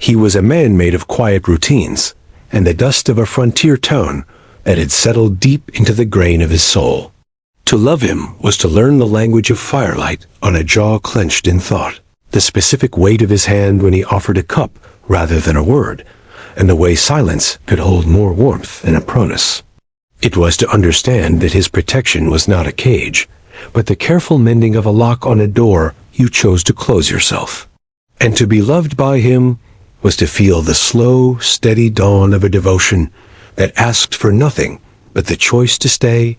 He was a man made of quiet routines, and the dust of a frontier town that had settled deep into the grain of his soul. To love him was to learn the language of firelight on a jaw clenched in thought, the specific weight of his hand when he offered a cup rather than a word, and the way silence could hold more warmth than a promise. It was to understand that his protection was not a cage, but the careful mending of a lock on a door you chose to close yourself. And to be loved by him was to feel the slow, steady dawn of a devotion that asked for nothing but the choice to stay,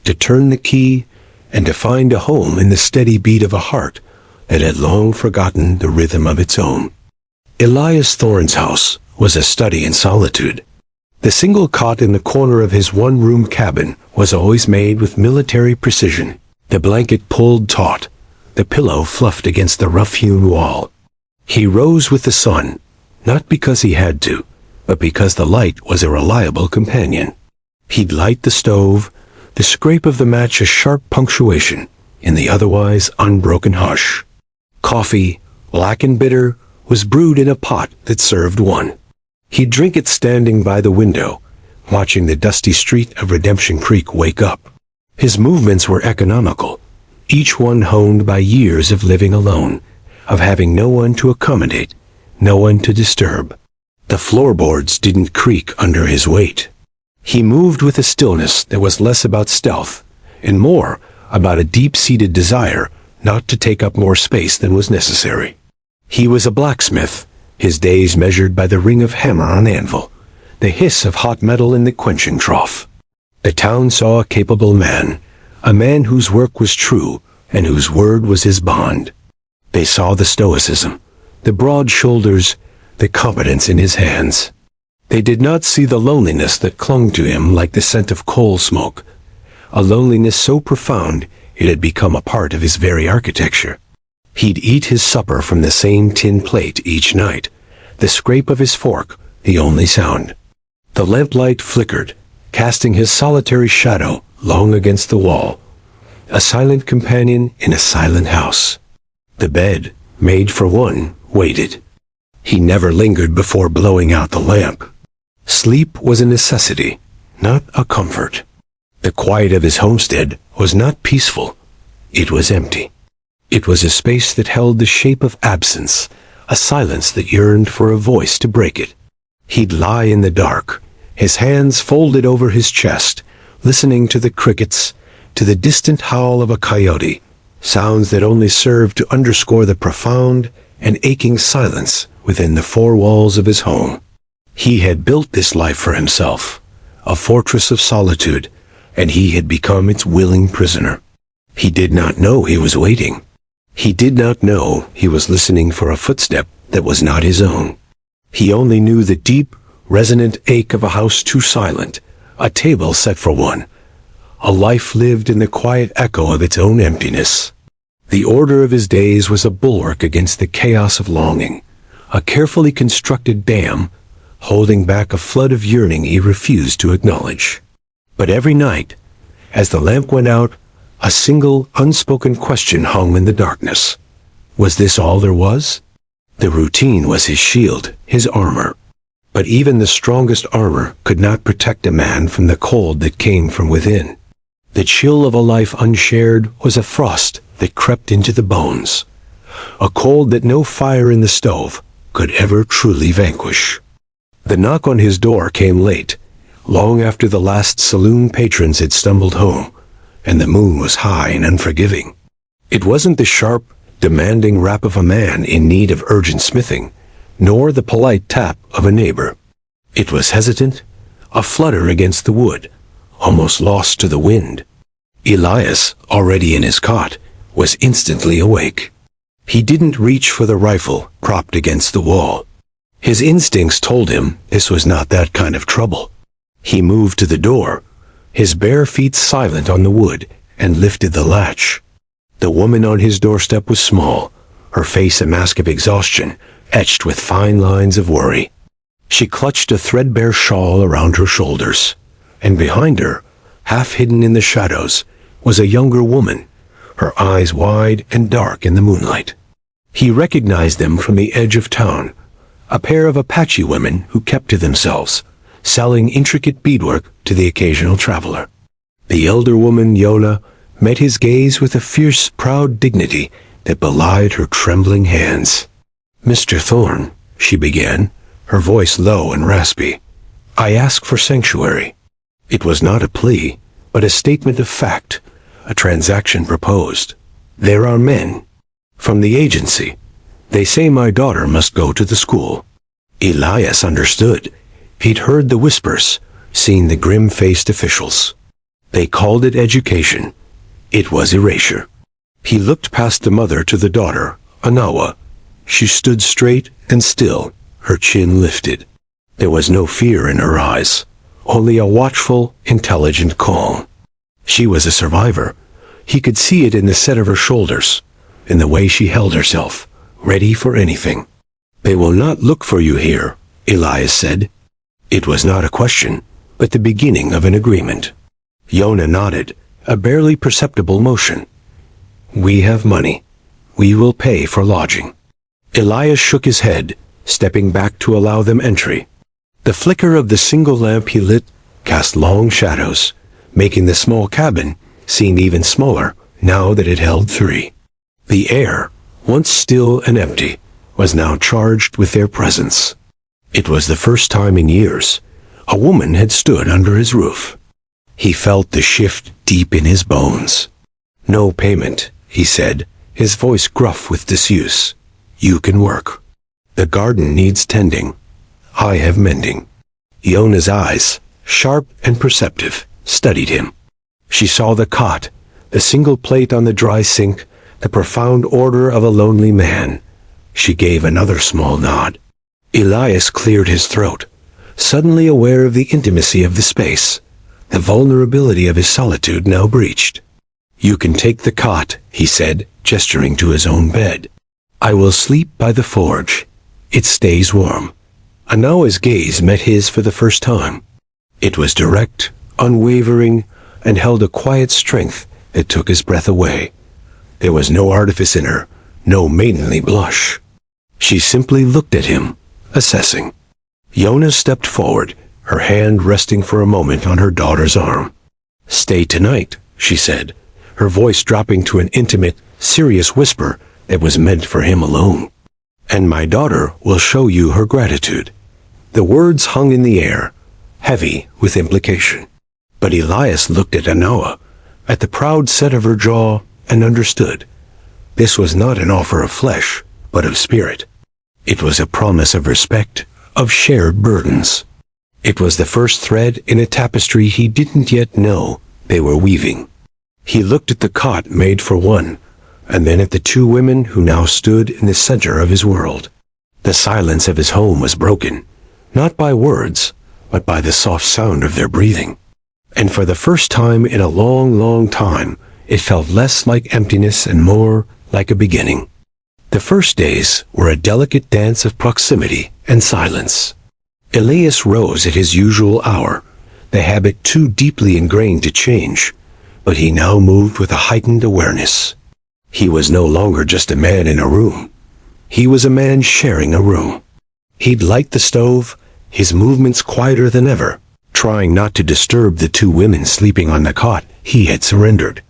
to turn the key, and to find a home in the steady beat of a heart that had long forgotten the rhythm of its own. Elias Thorne's house was a study in solitude. The single cot in the corner of his one-room cabin was always made with military precision, the blanket pulled taut, the pillow fluffed against the rough-hewn wall. He rose with the sun, not because he had to, but because the light was a reliable companion. He'd light the stove, the scrape of the match a sharp punctuation in the otherwise unbroken hush. Coffee, black and bitter, was brewed in a pot that served one. He'd drink it standing by the window, watching the dusty street of Redemption Creek wake up. His movements were economical, each one honed by years of living alone, of having no one to accommodate, no one to disturb. The floorboards didn't creak under his weight. He moved with a stillness that was less about stealth, and more about a deep-seated desire not to take up more space than was necessary. He was a blacksmith, his days measured by the ring of hammer on anvil, the hiss of hot metal in the quenching trough. The town saw a capable man, a man whose work was true and whose word was his bond. They saw the stoicism, the broad shoulders, the competence in his hands. They did not see the loneliness that clung to him like the scent of coal smoke, a loneliness so profound it had become a part of his very architecture. He'd eat his supper from the same tin plate each night, the scrape of his fork the only sound. The lamplight flickered, casting his solitary shadow long against the wall, a silent companion in a silent house. The bed, made for one, waited. He never lingered before blowing out the lamp. Sleep was a necessity, not a comfort. The quiet of his homestead was not peaceful. It was empty. It was a space that held the shape of absence, a silence that yearned for a voice to break it. He'd lie in the dark, his hands folded over his chest, listening to the crickets, to the distant howl of a coyote, sounds that only served to underscore the profound and aching silence within the four walls of his home. He had built this life for himself, a fortress of solitude, and he had become its willing prisoner. He did not know he was waiting. He did not know he was listening for a footstep that was not his own. He only knew the deep, resonant ache of a house too silent, a table set for one, a life lived in the quiet echo of its own emptiness. The order of his days was a bulwark against the chaos of longing, a carefully constructed dam holding back a flood of yearning he refused to acknowledge. But every night, as the lamp went out, a single, unspoken question hung in the darkness. Was this all there was? The routine was his shield, his armor. But even the strongest armor could not protect a man from the cold that came from within. The chill of a life unshared was a frost that crept into the bones, a cold that no fire in the stove could ever truly vanquish. The knock on his door came late, long after the last saloon patrons had stumbled home, and the moon was high and unforgiving. It wasn't the sharp, demanding rap of a man in need of urgent smithing, nor the polite tap of a neighbor. It was hesitant, a flutter against the wood, almost lost to the wind. Elias, already in his cot, was instantly awake. He didn't reach for the rifle propped against the wall. His instincts told him this was not that kind of trouble. He moved to the door, his bare feet silent on the wood, and lifted the latch. The woman on his doorstep was small, her face a mask of exhaustion, etched with fine lines of worry. She clutched a threadbare shawl around her shoulders, and behind her, half hidden in the shadows, was a younger woman, her eyes wide and dark in the moonlight. He recognized them from the edge of town, a pair of Apache women who kept to themselves, selling intricate beadwork to the occasional traveler. The elder woman, Yoná, met his gaze with a fierce, proud dignity that belied her trembling hands. "Mr. Thorne," she began, her voice low and raspy, "I ask for sanctuary." It was not a plea, but a statement of fact, a transaction proposed. "There are men from the agency. They say my daughter must go to the school." Elias understood. He'd heard the whispers, seen the grim-faced officials. They called it education. It was erasure. He looked past the mother to the daughter, Anawa. She stood straight and still, her chin lifted. There was no fear in her eyes, only a watchful, intelligent calm. She was a survivor. He could see it in the set of her shoulders, in the way she held herself, ready for anything. "They will not look for you here," Elias said. It was not a question, but the beginning of an agreement. Yoná nodded, a barely perceptible motion. "We have money. We will pay for lodging." Elias shook his head, stepping back to allow them entry. The flicker of the single lamp he lit cast long shadows, making the small cabin seem even smaller now that it held three. The air, once still and empty, was now charged with their presence. It was the first time in years a woman had stood under his roof. He felt the shift deep in his bones. "No payment," he said, his voice gruff with disuse. "You can work. The garden needs tending. I have mending." Yoná's eyes, sharp and perceptive, studied him. She saw the cot, the single plate on the dry sink, the profound order of a lonely man. She gave another small nod. Elias cleared his throat, suddenly aware of the intimacy of the space, the vulnerability of his solitude now breached. "You can take the cot," he said, gesturing to his own bed. "I will sleep by the forge. It stays warm." Anawa's gaze met his for the first time. It was direct, unwavering, and held a quiet strength that took his breath away. There was no artifice in her, no maidenly blush. She simply looked at him, assessing. Yoná stepped forward, her hand resting for a moment on her daughter's arm. "Stay tonight," she said, her voice dropping to an intimate, serious whisper that was meant for him alone. "And my daughter will show you her gratitude." The words hung in the air, heavy with implication. But Elias looked at Anawa, at the proud set of her jaw, and understood. This was not an offer of flesh, but of spirit. It was a promise of respect, of shared burdens. It was the first thread in a tapestry he didn't yet know they were weaving. He looked at the cot made for one, and then at the two women who now stood in the center of his world. The silence of his home was broken, not by words, but by the soft sound of their breathing. And for the first time in a long, long time, it felt less like emptiness and more like a beginning. The first days were a delicate dance of proximity and silence. Elias rose at his usual hour, the habit too deeply ingrained to change, but he now moved with a heightened awareness. He was no longer just a man in a room. He was a man sharing a room. He'd light the stove, his movements quieter than ever, trying not to disturb the two women sleeping on the cot he had surrendered.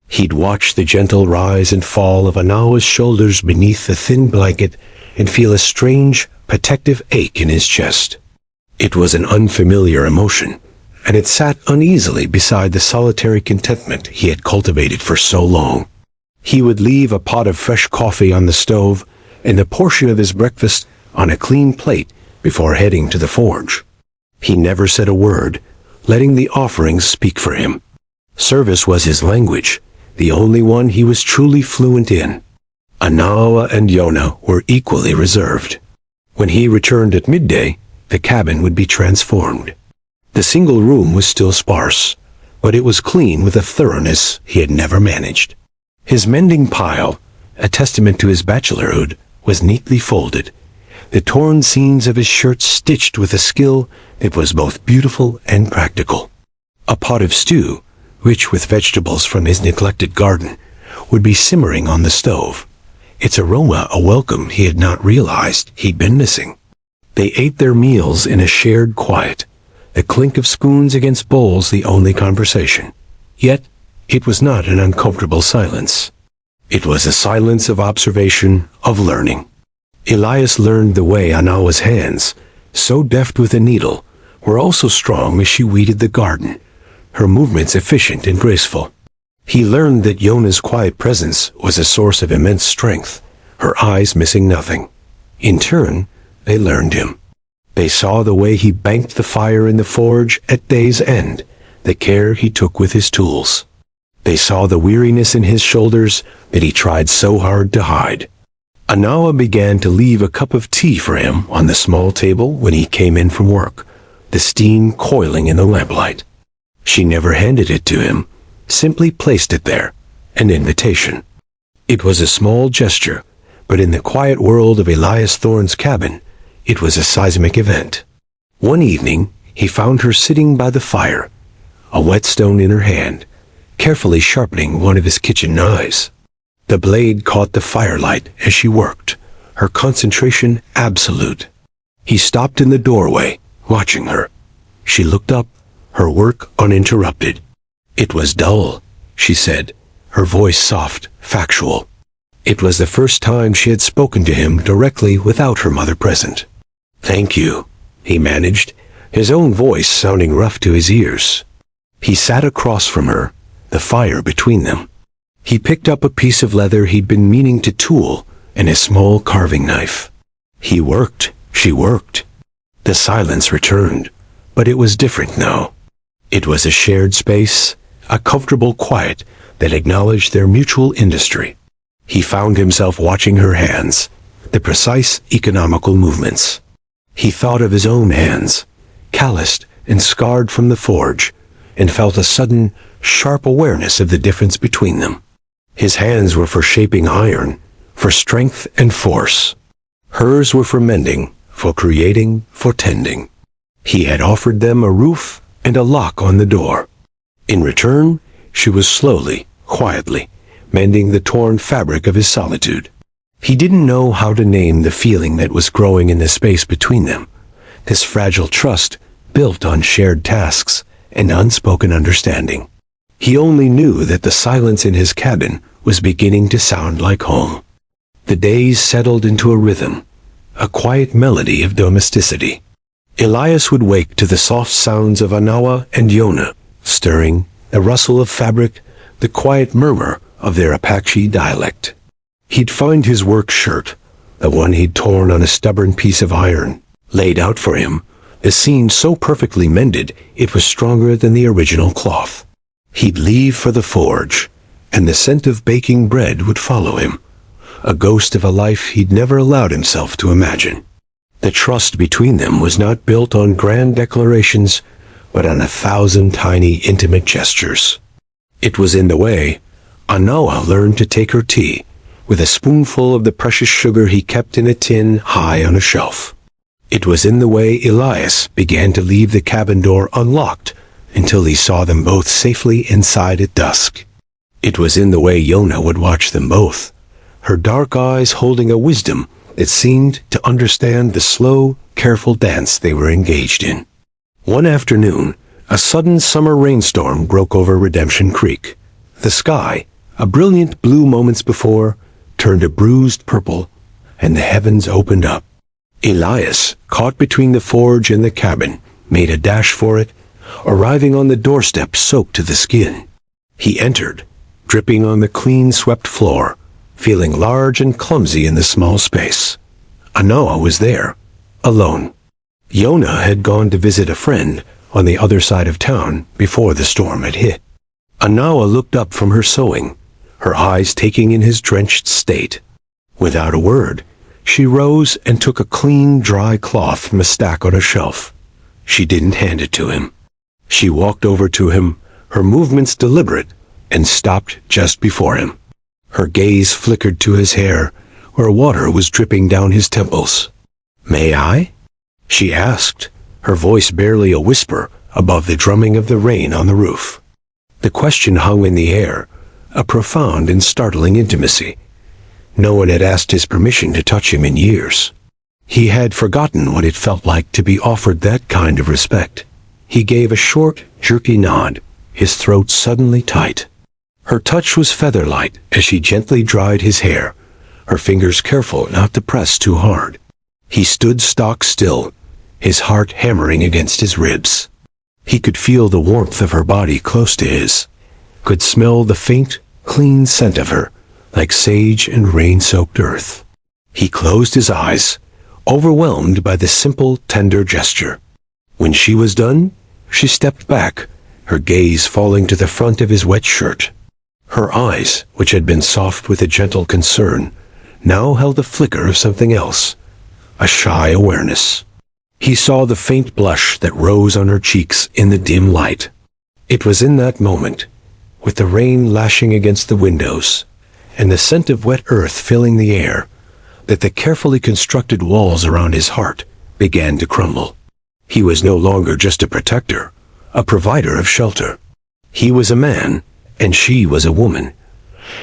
He'd watch the gentle rise and fall of Anawa's shoulders beneath the thin blanket and feel a strange, protective ache in his chest. It was an unfamiliar emotion, and it sat uneasily beside the solitary contentment he had cultivated for so long. He would leave a pot of fresh coffee on the stove and a portion of his breakfast on a clean plate before heading to the forge. He never said a word, letting the offerings speak for him. Service was his language, the only one he was truly fluent in. Anawa and Yoná were equally reserved. When he returned at midday, the cabin would be transformed. The single room was still sparse, but it was clean with a thoroughness he had never managed. His mending pile, a testament to his bachelorhood, was neatly folded, the torn seams of his shirt stitched with a skill that was both beautiful and practical. A pot of stew, rich with vegetables from his neglected garden, would be simmering on the stove, its aroma a welcome he had not realized he'd been missing. They ate their meals in a shared quiet, the clink of spoons against bowls the only conversation. Yet, it was not an uncomfortable silence. It was a silence of observation, of learning. Elias learned the way Anawa's hands, so deft with a needle, were also strong as she weeded the garden, her movements efficient and graceful. He learned that Yoná's quiet presence was a source of immense strength, her eyes missing nothing. In turn, they learned him. They saw the way he banked the fire in the forge at day's end, the care he took with his tools. They saw the weariness in his shoulders that he tried so hard to hide. Anawa began to leave a cup of tea for him on the small table when he came in from work, the steam coiling in the lamplight. She never handed it to him, simply placed it there, an invitation. It was a small gesture, but in the quiet world of Elias Thorne's cabin, it was a seismic event. One evening, he found her sitting by the fire, a whetstone in her hand, carefully sharpening one of his kitchen knives. The blade caught the firelight as she worked, her concentration absolute. He stopped in the doorway, watching her. She looked up, her work uninterrupted. "It was dull," she said, her voice soft, factual. It was the first time she had spoken to him directly without her mother present. "Thank you," he managed, his own voice sounding rough to his ears. He sat across from her, the fire between them. He picked up a piece of leather he'd been meaning to tool and a small carving knife. He worked, she worked. The silence returned, but it was different now. It was a shared space, a comfortable quiet that acknowledged their mutual industry. He found himself watching her hands, the precise economical movements. He thought of his own hands, calloused and scarred from the forge, and felt a sudden, sharp awareness of the difference between them. His hands were for shaping iron, for strength and force. Hers were for mending, for creating, for tending. He had offered them a roof and a lock on the door. In return, she was slowly, quietly, mending the torn fabric of his solitude. He didn't know how to name the feeling that was growing in the space between them, this fragile trust built on shared tasks and unspoken understanding. He only knew that the silence in his cabin was beginning to sound like home. The days settled into a rhythm, a quiet melody of domesticity. Elias would wake to the soft sounds of Anawa and Yoná, stirring, the rustle of fabric, the quiet murmur of their Apache dialect. He'd find his work shirt, the one he'd torn on a stubborn piece of iron, laid out for him, the seam so perfectly mended it was stronger than the original cloth. He'd leave for the forge, and the scent of baking bread would follow him, a ghost of a life he'd never allowed himself to imagine. The trust between them was not built on grand declarations, but on 1,000 tiny, intimate gestures. It was in the way Anawa learned to take her tea, with a spoonful of the precious sugar he kept in a tin high on a shelf. It was in the way Elias began to leave the cabin door unlocked until he saw them both safely inside at dusk. It was in the way Yoná would watch them both, her dark eyes holding a wisdom that seemed to understand the slow, careful dance they were engaged in. One afternoon, a sudden summer rainstorm broke over Redemption Creek. The sky, a brilliant blue moments before, turned a bruised purple, and the heavens opened up. Elias, caught between the forge and the cabin, made a dash for it, arriving on the doorstep soaked to the skin. He entered, dripping on the clean-swept floor, feeling large and clumsy in the small space. Anawa was there, alone. Yoná had gone to visit a friend on the other side of town before the storm had hit. Anawa looked up from her sewing, her eyes taking in his drenched state. Without a word, she rose and took a clean, dry cloth from a stack on a shelf. She didn't hand it to him. She walked over to him, her movements deliberate, and stopped just before him. Her gaze flickered to his hair, where water was dripping down his temples. "May I?" she asked, her voice barely a whisper above the drumming of the rain on the roof. The question hung in the air, a profound and startling intimacy. No one had asked his permission to touch him in years. He had forgotten what it felt like to be offered that kind of respect. He gave a short, jerky nod, his throat suddenly tight. Her touch was feather-light as she gently dried his hair, her fingers careful not to press too hard. He stood stock still, his heart hammering against his ribs. He could feel the warmth of her body close to his, could smell the faint, clean scent of her, like sage and rain-soaked earth. He closed his eyes, overwhelmed by the simple, tender gesture. When she was done, she stepped back, her gaze falling to the front of his wet shirt. Her eyes, which had been soft with a gentle concern, now held a flicker of something else, a shy awareness. He saw the faint blush that rose on her cheeks in the dim light. It was in that moment, with the rain lashing against the windows, and the scent of wet earth filling the air, that the carefully constructed walls around his heart began to crumble. He was no longer just a protector, a provider of shelter. He was a man, and she was a woman,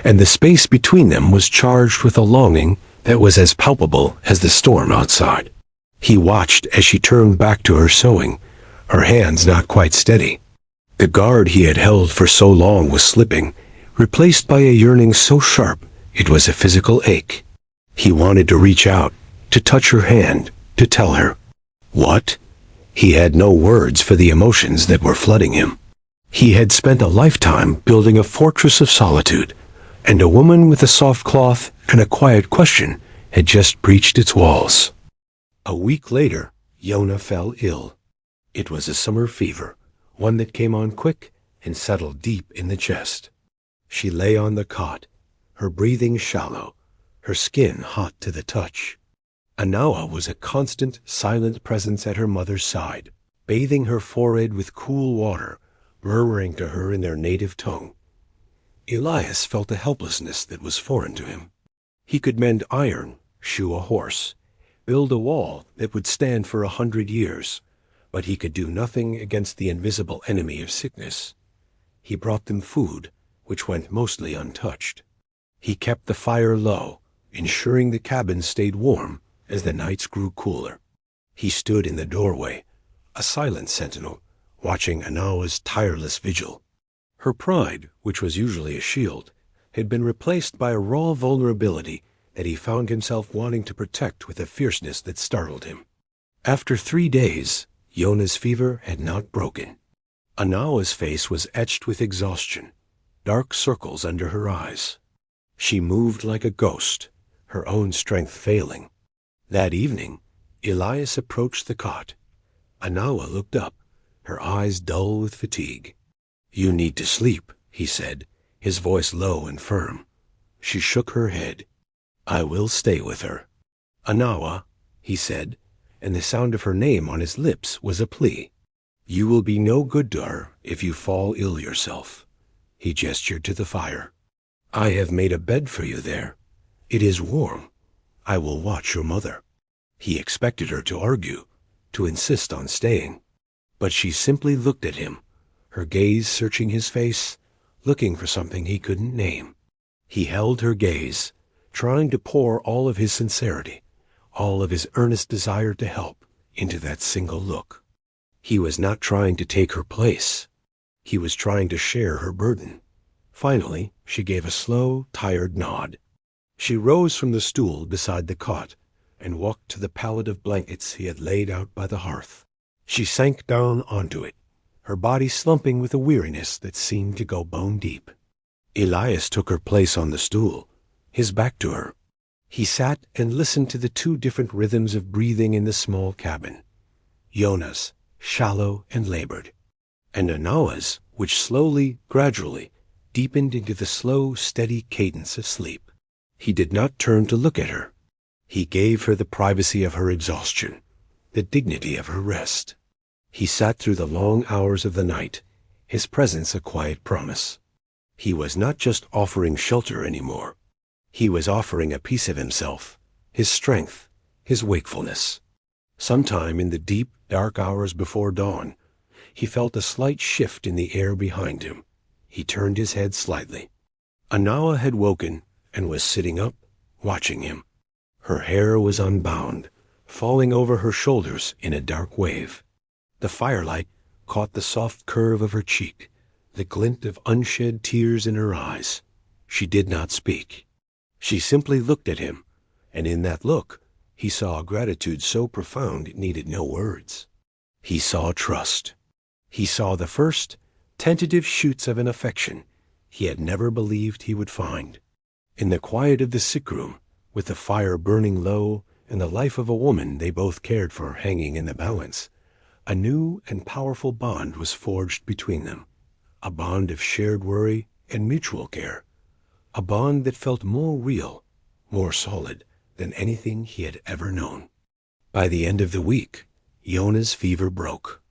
and the space between them was charged with a longing that was as palpable as the storm outside. He watched as she turned back to her sewing, her hands not quite steady. The guard he had held for so long was slipping, replaced by a yearning so sharp it was a physical ache. He wanted to reach out, to touch her hand, to tell her. What? He had no words for the emotions that were flooding him. He had spent a lifetime building a fortress of solitude, and a woman with a soft cloth and a quiet question had just breached its walls. A week later, Yoná fell ill. It was a summer fever, one that came on quick and settled deep in the chest. She lay on the cot, her breathing shallow, her skin hot to the touch. Anawa was a constant, silent presence at her mother's side, bathing her forehead with cool water, murmuring to her in their native tongue. Elias felt a helplessness that was foreign to him. He could mend iron, shoe a horse, build a wall that would stand for 100 years, but he could do nothing against the invisible enemy of sickness. He brought them food, which went mostly untouched. He kept the fire low, ensuring the cabin stayed warm as the nights grew cooler. He stood in the doorway, a silent sentinel, watching Anawa's tireless vigil. Her pride, which was usually a shield, had been replaced by a raw vulnerability that he found himself wanting to protect with a fierceness that startled him. After 3 days, Yoná's fever had not broken. Anawa's face was etched with exhaustion, dark circles under her eyes. She moved like a ghost, her own strength failing. That evening, Elias approached the cot. Anawa looked up, her eyes dull with fatigue. "You need to sleep," he said, his voice low and firm. She shook her head. "I will stay with her." "Anawa," he said, and the sound of her name on his lips was a plea. "You will be no good to her if you fall ill yourself." He gestured to the fire. "I have made a bed for you there. It is warm. I will watch your mother." He expected her to argue, to insist on staying. But she simply looked at him, her gaze searching his face, looking for something he couldn't name. He held her gaze, trying to pour all of his sincerity, all of his earnest desire to help, into that single look. He was not trying to take her place. He was trying to share her burden. Finally, she gave a slow, tired nod. She rose from the stool beside the cot and walked to the pallet of blankets he had laid out by the hearth. She sank down onto it, her body slumping with a weariness that seemed to go bone deep. Elias took her place on the stool, his back to her. He sat and listened to the 2 different rhythms of breathing in the small cabin. Yoná's, shallow and labored, and Anawa's, which slowly, gradually, deepened into the slow, steady cadence of sleep. He did not turn to look at her. He gave her the privacy of her exhaustion, the dignity of her rest. He sat through the long hours of the night, his presence a quiet promise. He was not just offering shelter anymore. He was offering a piece of himself, his strength, his wakefulness. Sometime in the deep, dark hours before dawn, he felt a slight shift in the air behind him. He turned his head slightly. Anawa had woken and was sitting up, watching him. Her hair was unbound, falling over her shoulders in a dark wave. The firelight caught the soft curve of her cheek, the glint of unshed tears in her eyes. She did not speak. She simply looked at him, and in that look he saw a gratitude so profound it needed no words. He saw trust. He saw the first, tentative shoots of an affection he had never believed he would find. In the quiet of the sick room, with the fire burning low and the life of a woman they both cared for hanging in the balance, a new and powerful bond was forged between them, a bond of shared worry and mutual care, a bond that felt more real, more solid than anything he had ever known. By the end of the week, Yoná's fever broke.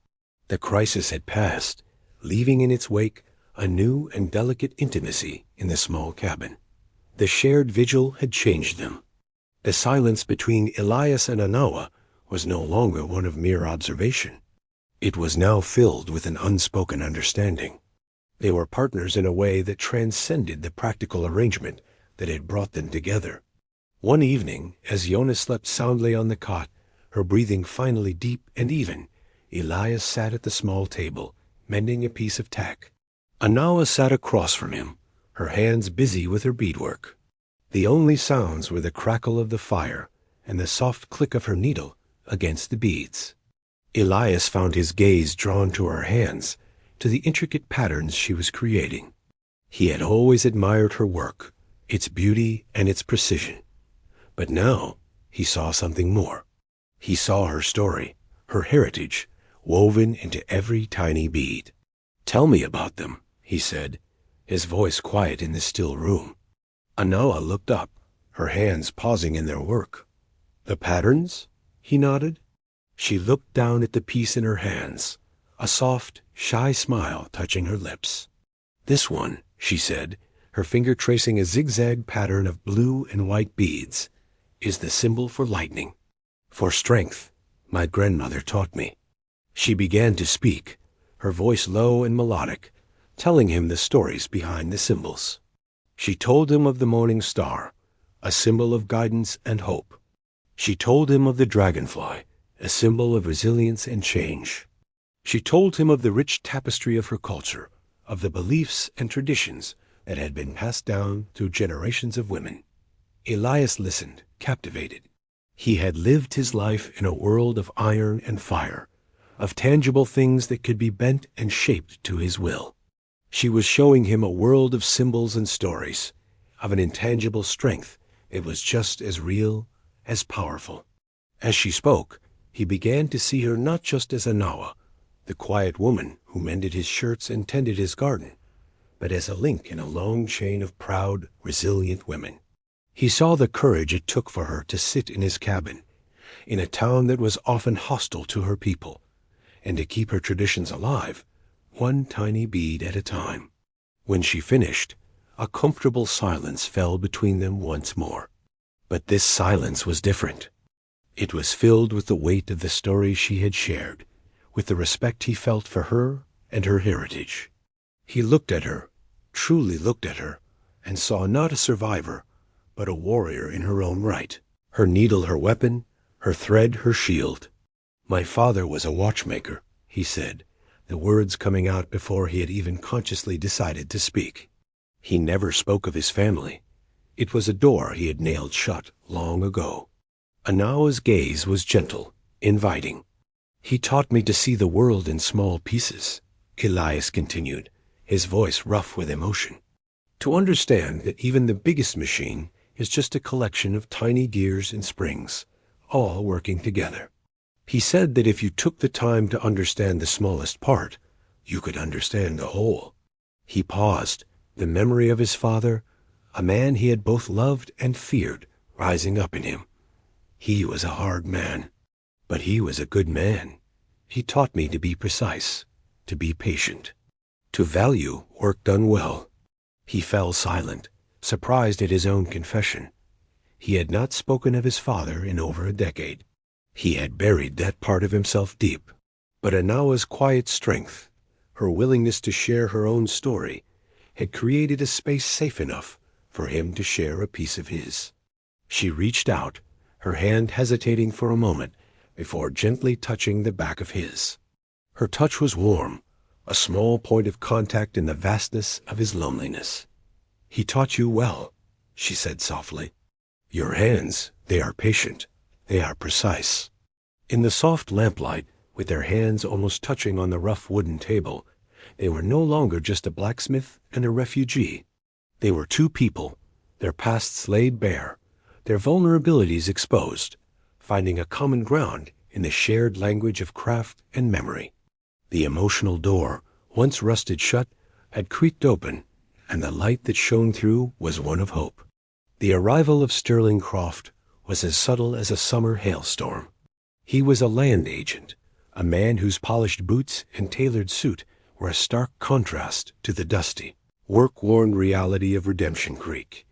The crisis had passed, leaving in its wake a new and delicate intimacy in the small cabin. The shared vigil had changed them. The silence between Elias and Anawa was no longer one of mere observation. It was now filled with an unspoken understanding. They were partners in a way that transcended the practical arrangement that had brought them together. One evening, as Yoná slept soundly on the cot, her breathing finally deep and even, Elias sat at the small table, mending a piece of tack. Anawa sat across from him, her hands busy with her beadwork. The only sounds were the crackle of the fire and the soft click of her needle against the beads. Elias found his gaze drawn to her hands, to the intricate patterns she was creating. He had always admired her work, its beauty and its precision. But now he saw something more. He saw her story, her heritage, woven into every tiny bead. "Tell me about them," he said, his voice quiet in the still room. Anawa looked up, her hands pausing in their work. "The patterns?" he nodded. She looked down at the piece in her hands, a soft, shy smile touching her lips. "This one," she said, her finger tracing a zigzag pattern of blue and white beads, "is the symbol for lightning, for strength. My grandmother taught me." She began to speak, her voice low and melodic, telling him the stories behind the symbols. She told him of the morning star, a symbol of guidance and hope. She told him of the dragonfly, a symbol of resilience and change. She told him of the rich tapestry of her culture, of the beliefs and traditions that had been passed down through generations of women. Elias listened, captivated. He had lived his life in a world of iron and fire, of tangible things that could be bent and shaped to his will. She was showing him a world of symbols and stories, of an intangible strength that was just as real, as powerful. As she spoke, he began to see her not just as Anawa, the quiet woman who mended his shirts and tended his garden, but as a link in a long chain of proud, resilient women. He saw the courage it took for her to sit in his cabin, in a town that was often hostile to her people, and to keep her traditions alive, one tiny bead at a time. When she finished, a comfortable silence fell between them once more. But this silence was different. It was filled with the weight of the story she had shared, with the respect he felt for her and her heritage. He looked at her, truly looked at her, and saw not a survivor, but a warrior in her own right, her needle her weapon, her thread her shield. "My father was a watchmaker," he said, the words coming out before he had even consciously decided to speak. He never spoke of his family. It was a door he had nailed shut long ago. Anawa's gaze was gentle, inviting. "He taught me to see the world in small pieces," Elias continued, his voice rough with emotion. "To understand that even the biggest machine is just a collection of tiny gears and springs, all working together. He said that if you took the time to understand the smallest part, you could understand the whole." He paused, the memory of his father, a man he had both loved and feared, rising up in him. He was a hard man, but he was a good man. He taught me to be precise, to be patient, to value work done well. He fell silent, surprised at his own confession. He had not spoken of his father in over a decade. He had buried that part of himself deep. But Anawa's quiet strength, her willingness to share her own story, had created a space safe enough for him to share a piece of his. She reached out, her hand hesitating for a moment before gently touching the back of his. Her touch was warm, a small point of contact in the vastness of his loneliness. "He taught you well," she said softly. "Your hands, they are patient, they are precise." In the soft lamplight, with their hands almost touching on the rough wooden table, they were no longer just a blacksmith and a refugee. They were two people, their pasts laid bare, their vulnerabilities exposed, finding a common ground in the shared language of craft and memory. The emotional door, once rusted shut, had creaked open, and the light that shone through was one of hope. The arrival of Sterling Croft was as subtle as a summer hailstorm. He was a land agent, a man whose polished boots and tailored suit were a stark contrast to the dusty, work-worn reality of Redemption Creek.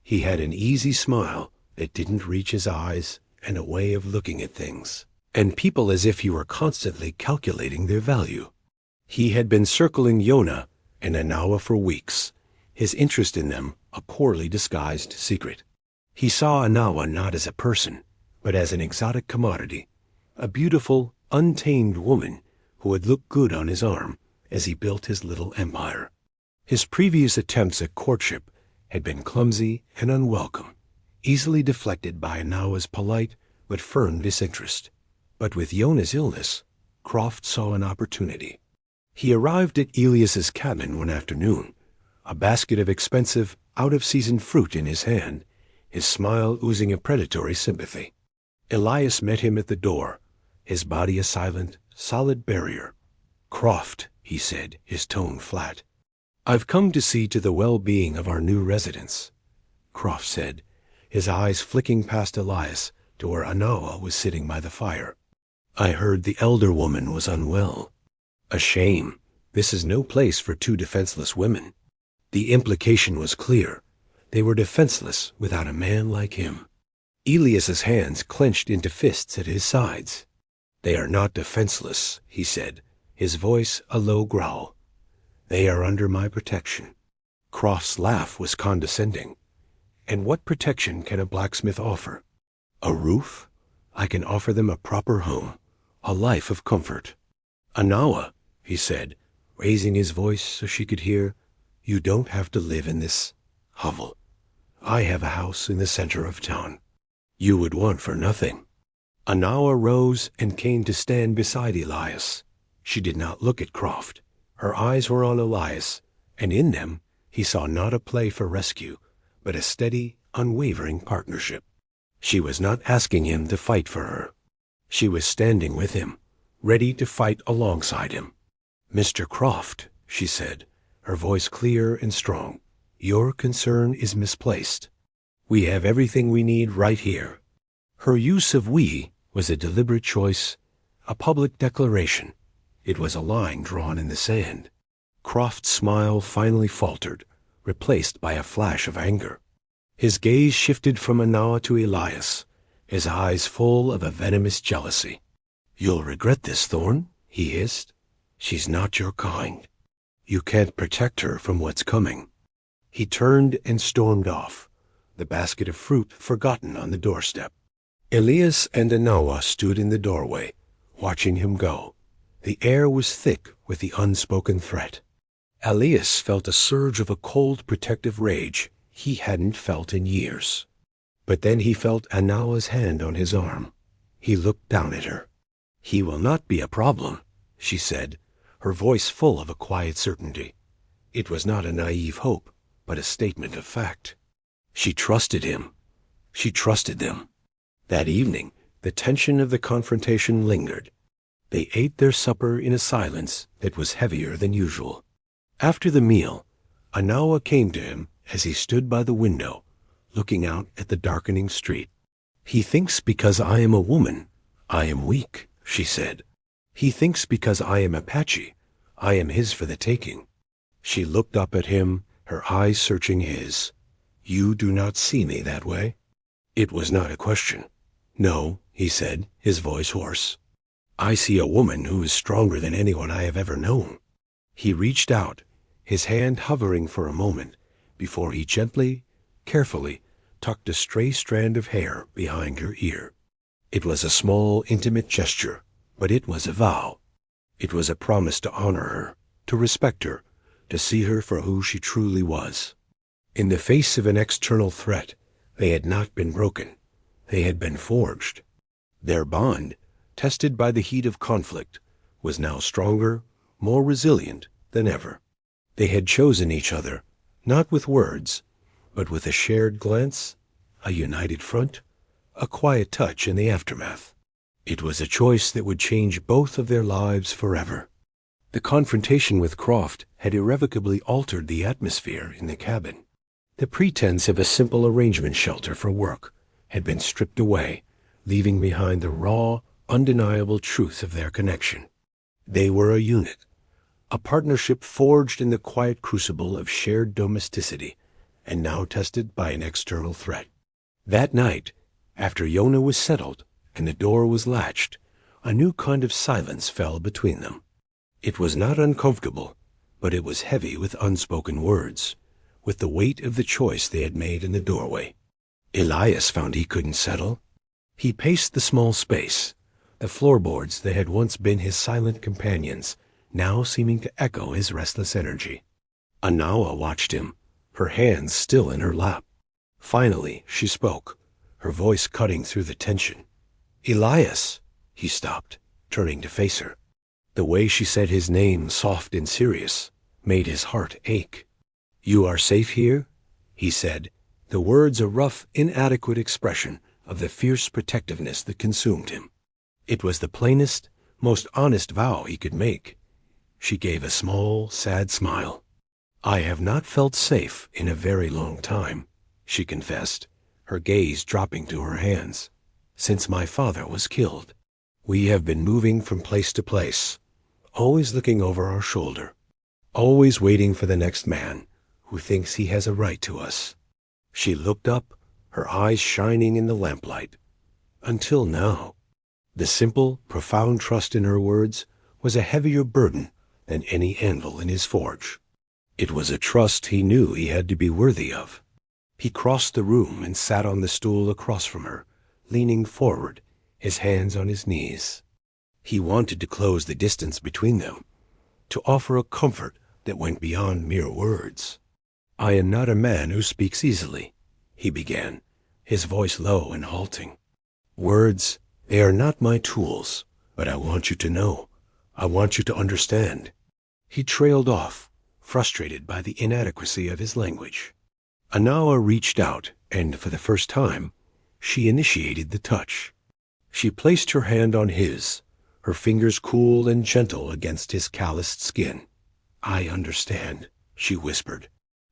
He had an easy smile that didn't reach his eyes and a way of looking at things, and people as if he were constantly calculating their value. He had been circling Yoná and Anawa for weeks, his interest in them a poorly disguised secret. He saw Anawa not as a person, but as an exotic commodity, a beautiful, untamed woman who would look good on his arm as he built his little empire. His previous attempts at courtship had been clumsy and unwelcome, easily deflected by Anawa's polite but firm disinterest. But with Yoná's illness, Croft saw an opportunity. He arrived at Elias's cabin one afternoon, a basket of expensive, out-of-season fruit in his hand, his smile oozing a predatory sympathy. Elias met him at the door, his body a silent, solid barrier. "Croft," he said, his tone flat. "I've come to see to the well-being of our new residents," Croft said, his eyes flicking past Elias to where Anawa was sitting by the fire. "I heard the elder woman was unwell." "A shame. This is no place for two defenseless women." The implication was clear. They were defenseless without a man like him. Elias's hands clenched into fists at his sides. "They are not defenseless," he said, his voice a low growl. "They are under my protection." Croft's laugh was condescending. "And what protection can a blacksmith offer?" "A roof? I can offer them a proper home, a life of comfort." "Anawa," he said, raising his voice so she could hear, "you don't have to live in this hovel. I have a house in the center of town. You would want for nothing." Anawa rose and came to stand beside Elias. She did not look at Croft. Her eyes were on Elias, and in them he saw not a play for rescue, but a steady, unwavering partnership. She was not asking him to fight for her. She was standing with him, ready to fight alongside him. "Mr. Croft," she said, her voice clear and strong, "your concern is misplaced. We have everything we need right here." Her use of "we" was a deliberate choice, a public declaration. It was a line drawn in the sand. Croft's smile finally faltered, replaced by a flash of anger. His gaze shifted from Anawa to Elias, his eyes full of a venomous jealousy. "You'll regret this, Thorne," he hissed. "She's not your kind. You can't protect her from what's coming." He turned and stormed off, the basket of fruit forgotten on the doorstep. Elias and Anawa stood in the doorway, watching him go. The air was thick with the unspoken threat. Elias felt a surge of a cold, protective rage he hadn't felt in years. But then he felt Anawa's hand on his arm. He looked down at her. "He will not be a problem," she said, her voice full of a quiet certainty. It was not a naive hope, but a statement of fact. She trusted him. She trusted them. That evening, the tension of the confrontation lingered. They ate their supper in a silence that was heavier than usual. After the meal, Anawa came to him as he stood by the window, looking out at the darkening street. "He thinks because I am a woman, I am weak," she said. "He thinks because I am Apache, I am his for the taking." She looked up at him, her eyes searching his. "You do not see me that way?" It was not a question. "No," he said, his voice hoarse. "I see a woman who is stronger than anyone I have ever known." He reached out, his hand hovering for a moment, before he gently, carefully, tucked a stray strand of hair behind her ear. It was a small, intimate gesture, but it was a vow. It was a promise to honor her, to respect her, to see her for who she truly was. In the face of an external threat, they had not been broken. They had been forged. Their bond, tested by the heat of conflict, was now stronger, more resilient than ever. They had chosen each other, not with words, but with a shared glance, a united front, a quiet touch in the aftermath. It was a choice that would change both of their lives forever. The confrontation with Croft had irrevocably altered the atmosphere in the cabin. The pretense of a simple arrangement shelter for work had been stripped away, leaving behind the raw, undeniable truth of their connection. They were a unit, a partnership forged in the quiet crucible of shared domesticity, and now tested by an external threat. That night, after Yoná was settled and the door was latched, a new kind of silence fell between them. It was not uncomfortable, but it was heavy with unspoken words, with the weight of the choice they had made in the doorway. Elias found he couldn't settle. He paced the small space, the floorboards that had once been his silent companions, now seeming to echo his restless energy. Anawa watched him, her hands still in her lap. Finally, she spoke, her voice cutting through the tension. "Elias!" He stopped, turning to face her. The way she said his name, soft and serious, made his heart ache. "You are safe here?" he said, the words a rough, inadequate expression of the fierce protectiveness that consumed him. It was the plainest, most honest vow he could make. She gave a small, sad smile. "I have not felt safe in a very long time," she confessed, her gaze dropping to her hands. "Since my father was killed. We have been moving from place to place, always looking over our shoulder, always waiting for the next man who thinks he has a right to us." She looked up, her eyes shining in the lamplight. "Until now." The simple, profound trust in her words was a heavier burden than any anvil in his forge. It was a trust he knew he had to be worthy of. He crossed the room and sat on the stool across from her, leaning forward, his hands on his knees. He wanted to close the distance between them, to offer a comfort that went beyond mere words. "I am not a man who speaks easily," he began, his voice low and halting. "Words, they are not my tools, but I want you to know. I want you to understand." He trailed off, frustrated by the inadequacy of his language. Anawa reached out, and for the first time, she initiated the touch. She placed her hand on his, her fingers cool and gentle against his calloused skin. "I understand," she whispered.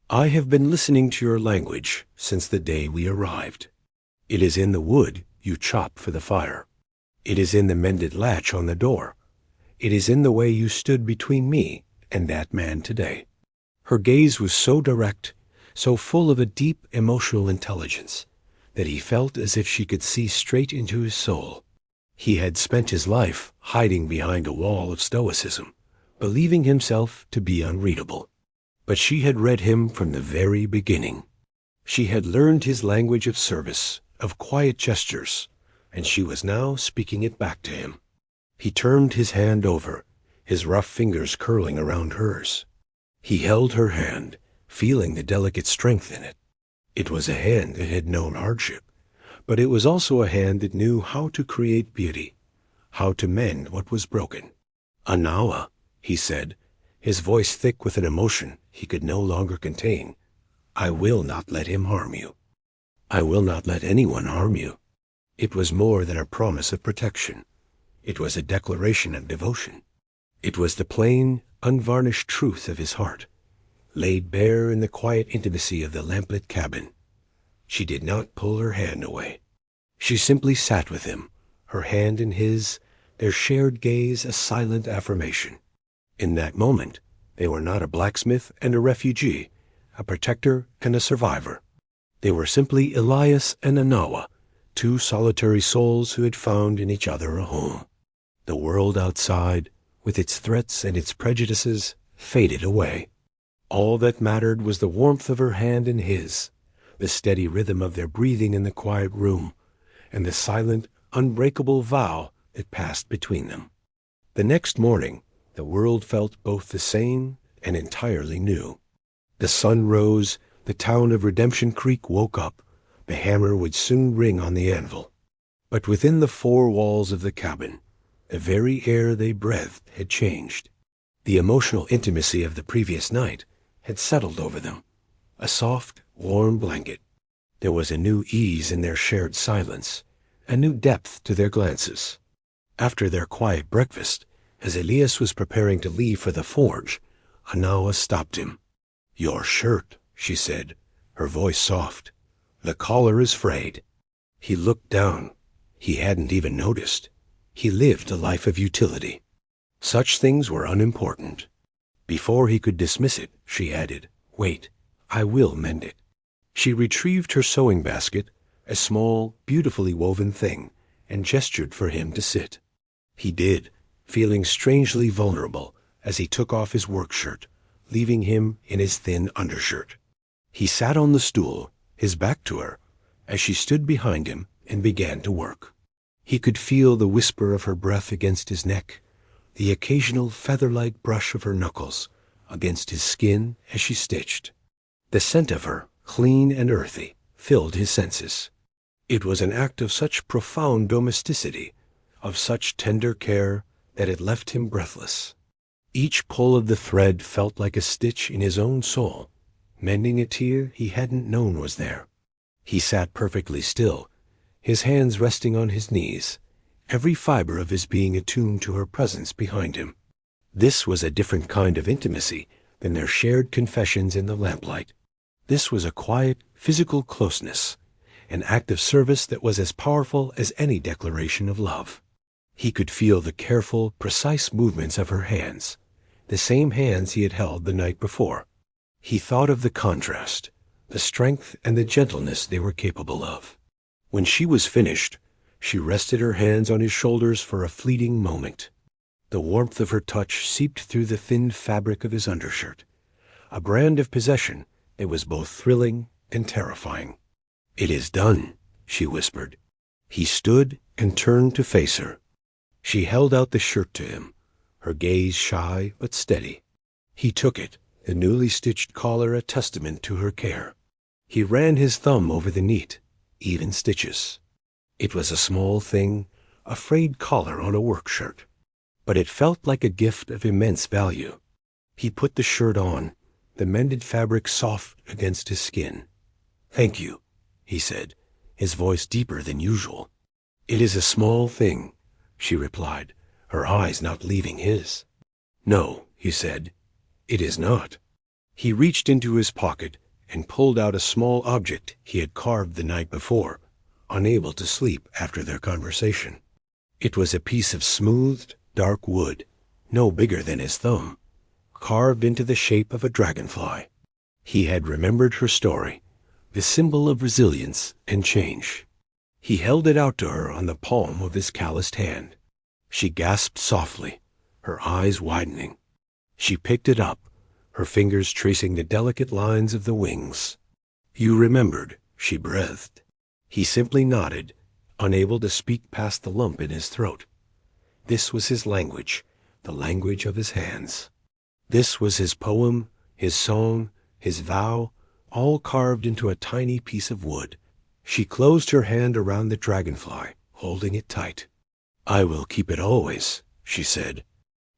"I have been listening to your language since the day we arrived. It is in the wood you chop for the fire. It is in the mended latch on the door. It is in the way you stood between me and that man today." Her gaze was so direct, so full of a deep emotional intelligence, that he felt as if she could see straight into his soul. He had spent his life hiding behind a wall of stoicism, believing himself to be unreadable. But she had read him from the very beginning. She had learned his language of service, of quiet gestures, and she was now speaking it back to him. He turned his hand over, his rough fingers curling around hers. He held her hand, feeling the delicate strength in it. It was a hand that had known hardship, but it was also a hand that knew how to create beauty, how to mend what was broken. "Anawa," he said, his voice thick with an emotion he could no longer contain, "I will not let him harm you. I will not let anyone harm you." It was more than a promise of protection. It was a declaration of devotion. It was the plain, unvarnished truth of his heart, laid bare in the quiet intimacy of the lamplit cabin. She did not pull her hand away. She simply sat with him, her hand in his, their shared gaze a silent affirmation. In that moment, they were not a blacksmith and a refugee, a protector and a survivor. They were simply Elias and Anawa, two solitary souls who had found in each other a home. The world outside, with its threats and its prejudices, faded away. All that mattered was the warmth of her hand in his, the steady rhythm of their breathing in the quiet room, and the silent, unbreakable vow that passed between them. The next morning, the world felt both the same and entirely new. The sun rose, the town of Redemption Creek woke up, the hammer would soon ring on the anvil. But within the four walls of the cabin, the very air they breathed had changed. The emotional intimacy of the previous night had settled over them, a soft, warm blanket. There was a new ease in their shared silence, a new depth to their glances. After their quiet breakfast, as Elias was preparing to leave for the forge, Anawa stopped him. "Your shirt," she said, her voice soft. "The collar is frayed." He looked down. He hadn't even noticed. He lived a life of utility. Such things were unimportant. Before he could dismiss it, she added, "Wait, I will mend it." She retrieved her sewing basket, a small, beautifully woven thing, and gestured for him to sit. He did, feeling strangely vulnerable as he took off his work shirt, leaving him in his thin undershirt. He sat on the stool, his back to her, as she stood behind him and began to work. He could feel the whisper of her breath against his neck, the occasional feather-like brush of her knuckles against his skin as she stitched. The scent of her, clean and earthy, filled his senses. It was an act of such profound domesticity, of such tender care, that it left him breathless. Each pull of the thread felt like a stitch in his own soul, mending a tear he hadn't known was there. He sat perfectly still, his hands resting on his knees, every fiber of his being attuned to her presence behind him. This was a different kind of intimacy than their shared confessions in the lamplight. This was a quiet, physical closeness, an act of service that was as powerful as any declaration of love. He could feel the careful, precise movements of her hands, the same hands he had held the night before. He thought of the contrast, the strength and the gentleness they were capable of. When she was finished, she rested her hands on his shoulders for a fleeting moment. The warmth of her touch seeped through the thin fabric of his undershirt, a brand of possession that was both thrilling and terrifying. "It is done," she whispered. He stood and turned to face her. She held out the shirt to him, her gaze shy but steady. He took it, the newly stitched collar a testament to her care. He ran his thumb over the neat, even stitches. It was a small thing, a frayed collar on a work shirt, but it felt like a gift of immense value. He put the shirt on, the mended fabric soft against his skin. "Thank you," he said, his voice deeper than usual. "It is a small thing," she replied, her eyes not leaving his. "No," he said, "it is not." He reached into his pocket and pulled out a small object he had carved the night before, unable to sleep after their conversation. It was a piece of smoothed, dark wood, no bigger than his thumb, carved into the shape of a dragonfly. He had remembered her story, the symbol of resilience and change. He held it out to her on the palm of his calloused hand. She gasped softly, her eyes widening. She picked it up, her fingers tracing the delicate lines of the wings. "You remembered," she breathed. He simply nodded, unable to speak past the lump in his throat. This was his language, the language of his hands. This was his poem, his song, his vow, all carved into a tiny piece of wood. She closed her hand around the dragonfly, holding it tight. "I will keep it always," she said.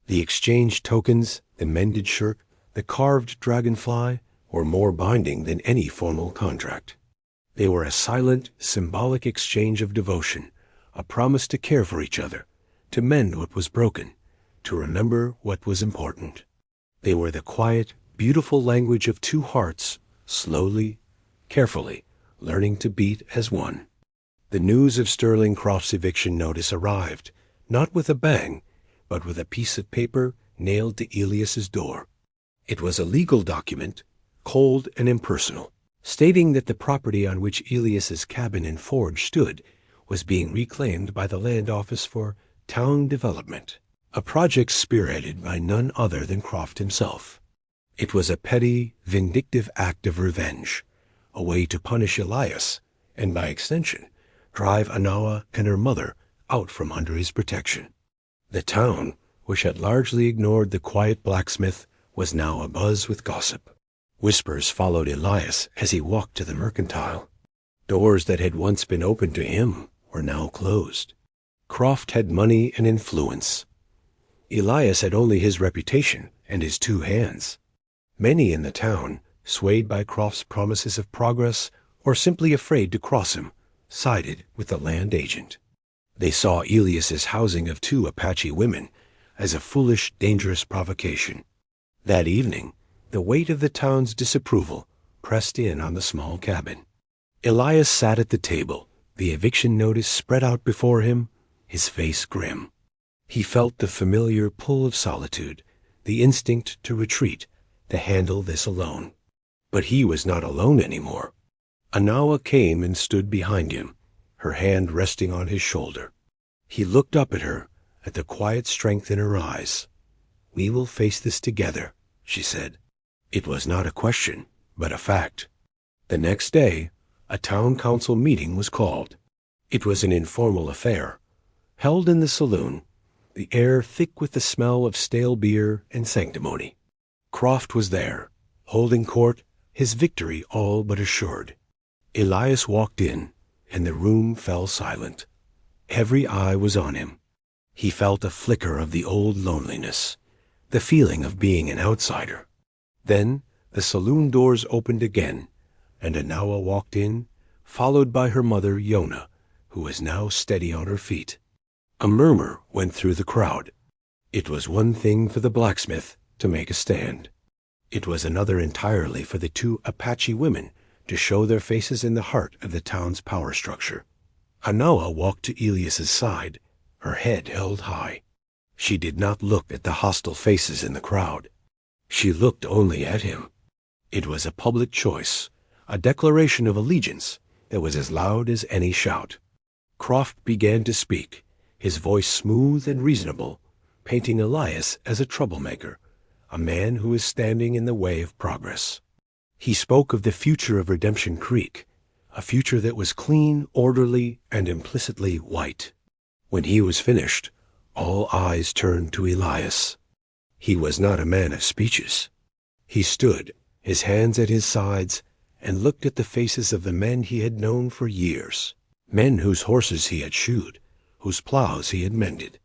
The exchanged tokens, the mended shirt, the carved dragonfly, were more binding than any formal contract. They were a silent, symbolic exchange of devotion, a promise to care for each other, to mend what was broken, to remember what was important. They were the quiet, beautiful language of two hearts, slowly, carefully, learning to beat as one. The news of Sterling Croft's eviction notice arrived, not with a bang, but with a piece of paper nailed to Elias's door. It was a legal document, cold and impersonal, stating that the property on which Elias's cabin and forge stood was being reclaimed by the land office for town development, a project spearheaded by none other than Croft himself. It was a petty, vindictive act of revenge, a way to punish Elias, and by extension, drive Anawa and her mother out from under his protection. The town, which had largely ignored the quiet blacksmith, was now abuzz with gossip. Whispers followed Elias as he walked to the mercantile. Doors that had once been open to him were now closed. Croft had money and influence. Elias had only his reputation and his two hands. Many in the town, swayed by Croft's promises of progress or simply afraid to cross him, sided with the land agent. They saw Elias's housing of 2 Apache women as a foolish, dangerous provocation. That evening, the weight of the town's disapproval pressed in on the small cabin. Elias sat at the table, the eviction notice spread out before him, his face grim. He felt the familiar pull of solitude, the instinct to retreat, to handle this alone. But he was not alone anymore. Anawa came and stood behind him, her hand resting on his shoulder. He looked up at her, at the quiet strength in her eyes. "We will face this together," she said. It was not a question, but a fact. The next day, a town council meeting was called. It was an informal affair, held in the saloon, the air thick with the smell of stale beer and sanctimony. Croft was there, holding court, his victory all but assured. Elias walked in, and the room fell silent. Every eye was on him. He felt a flicker of the old loneliness, the feeling of being an outsider. Then the saloon doors opened again, and Anawa walked in, followed by her mother Yoná, who was now steady on her feet. A murmur went through the crowd. It was one thing for the blacksmith to make a stand. It was another entirely for the 2 Apache women to show their faces in the heart of the town's power structure. Anawa walked to Elias's side, her head held high. She did not look at the hostile faces in the crowd. She looked only at him. It was a public choice, a declaration of allegiance that was as loud as any shout. Croft began to speak, his voice smooth and reasonable, painting Elias as a troublemaker, a man who is standing in the way of progress. He spoke of the future of Redemption Creek, a future that was clean, orderly, and implicitly white. When he was finished, all eyes turned to Elias. He was not a man of speeches. He stood, his hands at his sides, and looked at the faces of the men he had known for years, men whose horses he had shoed, whose plows he had mended.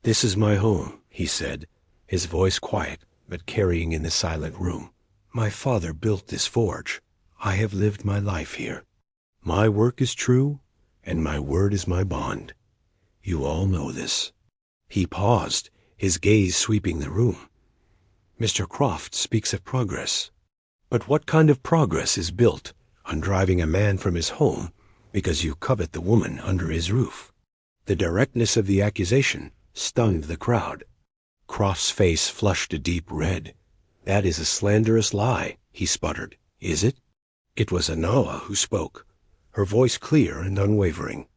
"This is my home," he said, his voice quiet but carrying in the silent room. "My father built this forge. I have lived my life here. My work is true, and my word is my bond. You all know this." He paused, his gaze sweeping the room. "Mr. Croft speaks of progress. But what kind of progress is built on driving a man from his home because you covet the woman under his roof?" The directness of the accusation stunned the crowd. Croft's face flushed a deep red. "That is a slanderous lie," he sputtered. "Is it?" It was Anawa who spoke, her voice clear and unwavering.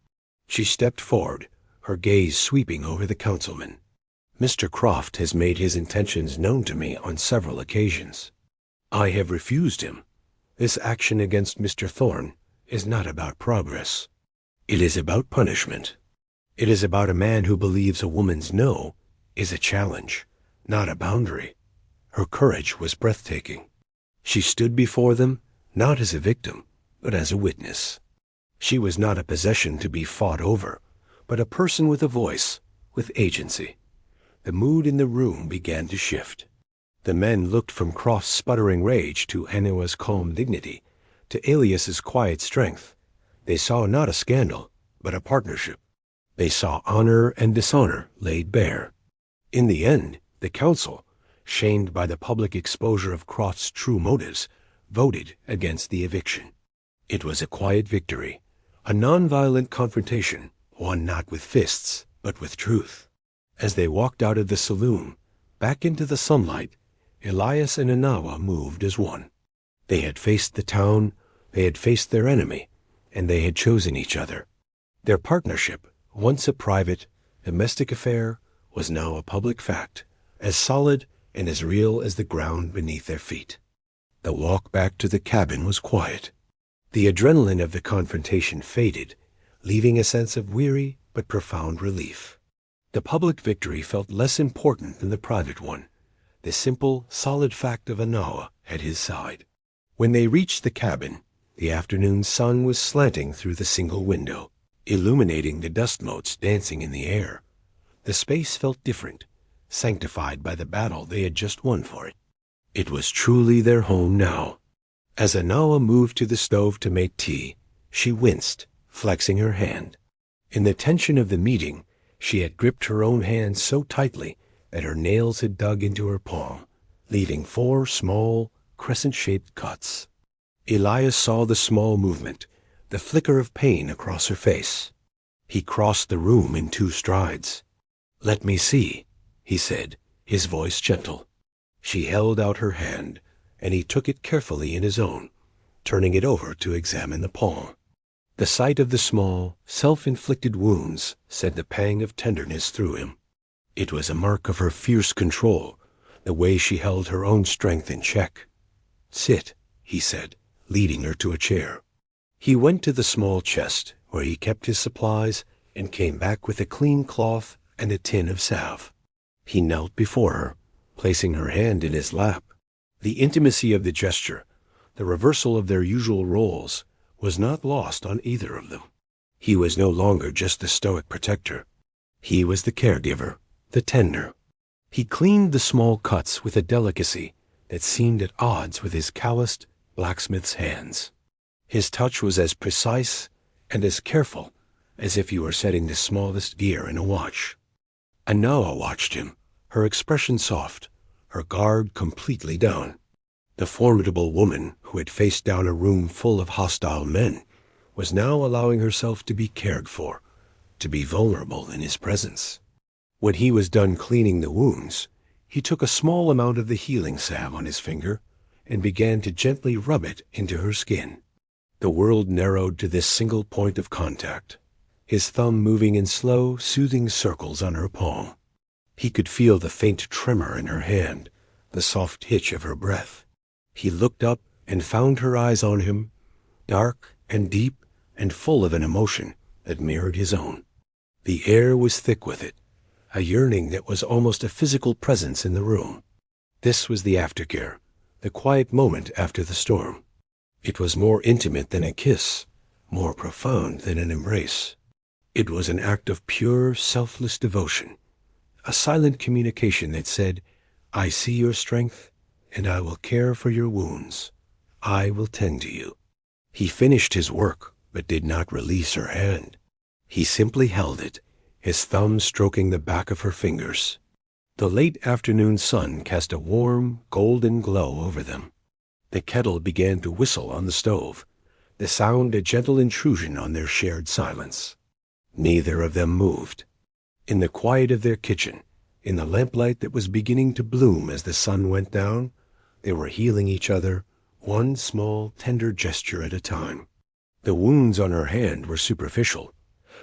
She stepped forward, her gaze sweeping over the councilman. "Mr. Croft has made his intentions known to me on several occasions. I have refused him. This action against Mr. Thorne is not about progress. It is about punishment. It is about a man who believes a woman's no is a challenge, not a boundary." Her courage was breathtaking. She stood before them, not as a victim, but as a witness. She was not a possession to be fought over, but a person with a voice, with agency. The mood in the room began to shift. The men looked from Croft's sputtering rage to Anawa's calm dignity, to Elias's quiet strength. They saw not a scandal, but a partnership. They saw honor and dishonor laid bare. In the end, the council, shamed by the public exposure of Croft's true motives, voted against the eviction. It was a quiet victory, a nonviolent confrontation, won not with fists, but with truth. As they walked out of the saloon, back into the sunlight, Elias and Anawa moved as one. They had faced the town, they had faced their enemy, and they had chosen each other. Their partnership, once a private, domestic affair, was now a public fact, as solid and as real as the ground beneath their feet. The walk back to the cabin was quiet. The adrenaline of the confrontation faded, leaving a sense of weary but profound relief. The public victory felt less important than the private one, the simple, solid fact of Anawa at his side. When they reached the cabin, the afternoon sun was slanting through the single window, illuminating the dust motes dancing in the air. The space felt different, sanctified by the battle they had just won for it. It was truly their home now. As Anawa moved to the stove to make tea, she winced, flexing her hand. In the tension of the meeting, she had gripped her own hand so tightly that her nails had dug into her palm, leaving 4 small, crescent-shaped cuts. Elias saw the small movement, the flicker of pain across her face. He crossed the room in 2 strides. "Let me see," he said, his voice gentle. She held out her hand, and he took it carefully in his own, turning it over to examine the palm. The sight of the small, self-inflicted wounds sent a pang of tenderness through him. It was a mark of her fierce control, the way she held her own strength in check. "Sit," he said, leading her to a chair. He went to the small chest where he kept his supplies and came back with a clean cloth and a tin of salve. He knelt before her, placing her hand in his lap. The intimacy of the gesture, the reversal of their usual roles, was not lost on either of them. He was no longer just the stoic protector. He was the caregiver, the tender. He cleaned the small cuts with a delicacy that seemed at odds with his calloused blacksmith's hands. His touch was as precise and as careful as if he were setting the smallest gear in a watch. Anawa watched him, her expression soft, her guard completely down. The formidable woman who had faced down a room full of hostile men was now allowing herself to be cared for, to be vulnerable in his presence. When he was done cleaning the wounds, he took a small amount of the healing salve on his finger and began to gently rub it into her skin. The world narrowed to this single point of contact, his thumb moving in slow, soothing circles on her palm. He could feel the faint tremor in her hand, the soft hitch of her breath. He looked up and found her eyes on him, dark and deep and full of an emotion that mirrored his own. The air was thick with it, a yearning that was almost a physical presence in the room. This was the aftercare, the quiet moment after the storm. It was more intimate than a kiss, more profound than an embrace. It was an act of pure, selfless devotion, a silent communication that said, "I see your strength, and I will care for your wounds. I will tend to you." He finished his work, but did not release her hand. He simply held it, his thumb stroking the back of her fingers. The late afternoon sun cast a warm, golden glow over them. The kettle began to whistle on the stove, the sound a gentle intrusion on their shared silence. Neither of them moved. In the quiet of their kitchen, in the lamplight that was beginning to bloom as the sun went down, they were healing each other, one small, tender gesture at a time. The wounds on her hand were superficial,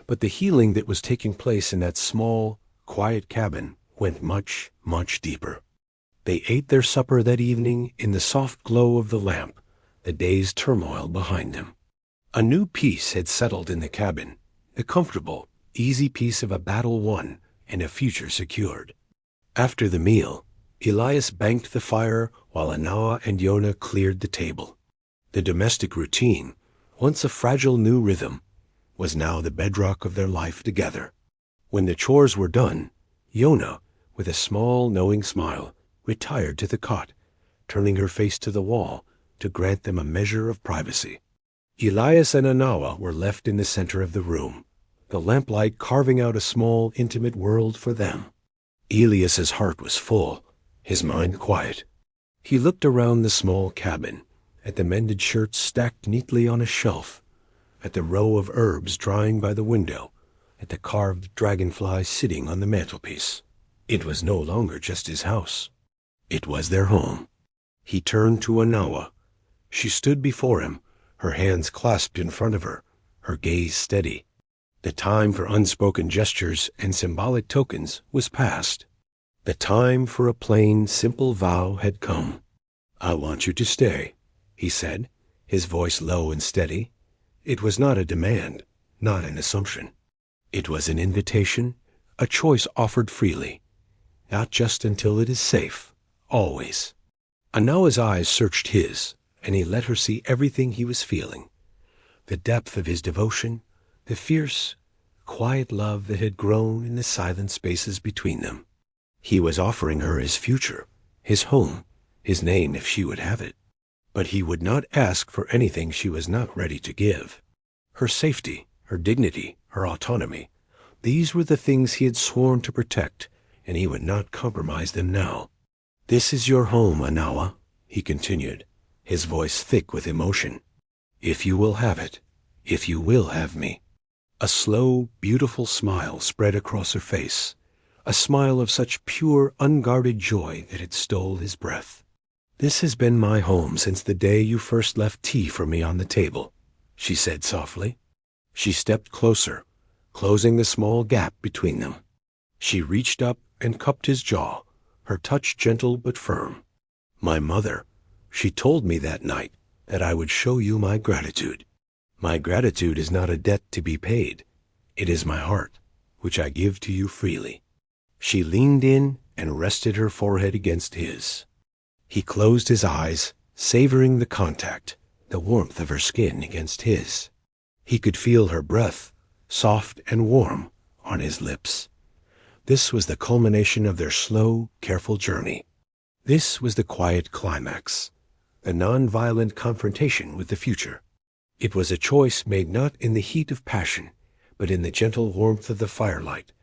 but the healing that was taking place in that small, quiet cabin went much, much deeper. They ate their supper that evening in the soft glow of the lamp, the day's turmoil behind them. A new peace had settled in the cabin, a comfortable, easy peace of a battle won and a future secured. After the meal, Elias banked the fire while Anawa and Yoná cleared the table. The domestic routine, once a fragile new rhythm, was now the bedrock of their life together. When the chores were done, Yoná, with a small, knowing smile, retired to the cot, turning her face to the wall to grant them a measure of privacy. Elias and Anawa were left in the center of the room, the lamplight carving out a small, intimate world for them. Elias's heart was full, his mind quiet. He looked around the small cabin, at the mended shirts stacked neatly on a shelf, at the row of herbs drying by the window, at the carved dragonfly sitting on the mantelpiece. It was no longer just his house. It was their home. He turned to Anawa. She stood before him, her hands clasped in front of her, her gaze steady. The time for unspoken gestures and symbolic tokens was past. The time for a plain, simple vow had come. "I want you to stay," he said, his voice low and steady. It was not a demand, not an assumption. It was an invitation, a choice offered freely. Not just until it is safe, always. Anawa's eyes searched his, and he let her see everything he was feeling. The depth of his devotion, the fierce, quiet love that had grown in the silent spaces between them. He was offering her his future, his home, his name if she would have it. But he would not ask for anything she was not ready to give. Her safety, her dignity, her autonomy, these were the things he had sworn to protect, and he would not compromise them now. "This is your home, Anawa," he continued, his voice thick with emotion. "If you will have it, if you will have me." A slow, beautiful smile spread across her face, a smile of such pure, unguarded joy that it stole his breath. "This has been my home since the day you first left tea for me on the table," she said softly. She stepped closer, closing the small gap between them. She reached up and cupped his jaw, her touch gentle but firm. "My mother, she told me that night that I would show you my gratitude. My gratitude is not a debt to be paid. It is my heart, which I give to you freely." She leaned in and rested her forehead against his. He closed his eyes, savoring the contact, the warmth of her skin against his. He could feel her breath, soft and warm, on his lips. This was the culmination of their slow, careful journey. This was the quiet climax, the non-violent confrontation with the future. It was a choice made not in the heat of passion, but in the gentle warmth of the firelight,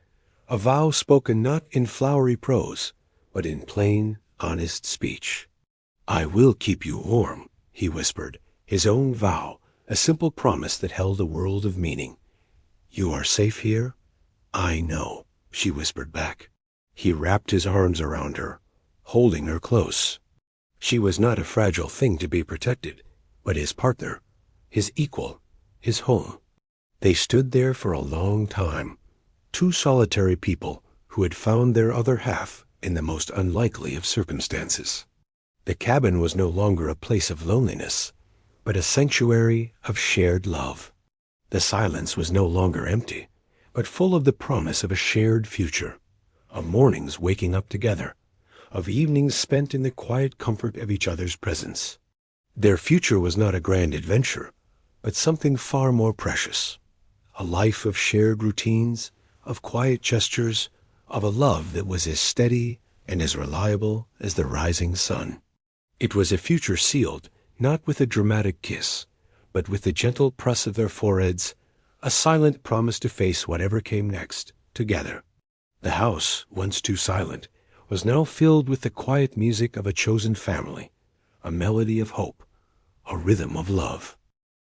a vow spoken not in flowery prose, but in plain, honest speech. "I will keep you warm," he whispered, his own vow, a simple promise that held a world of meaning. "You are safe here?" "I know," she whispered back. He wrapped his arms around her, holding her close. She was not a fragile thing to be protected, but his partner, his equal, his home. They stood there for a long time, two solitary people who had found their other half in the most unlikely of circumstances. The cabin was no longer a place of loneliness, but a sanctuary of shared love. The silence was no longer empty, but full of the promise of a shared future, of mornings waking up together, of evenings spent in the quiet comfort of each other's presence. Their future was not a grand adventure, but something far more precious, a life of shared routines, of quiet gestures, of a love that was as steady and as reliable as the rising sun. It was a future sealed not with a dramatic kiss, but with the gentle press of their foreheads, a silent promise to face whatever came next, together. The house, once too silent, was now filled with the quiet music of a chosen family, a melody of hope, a rhythm of love.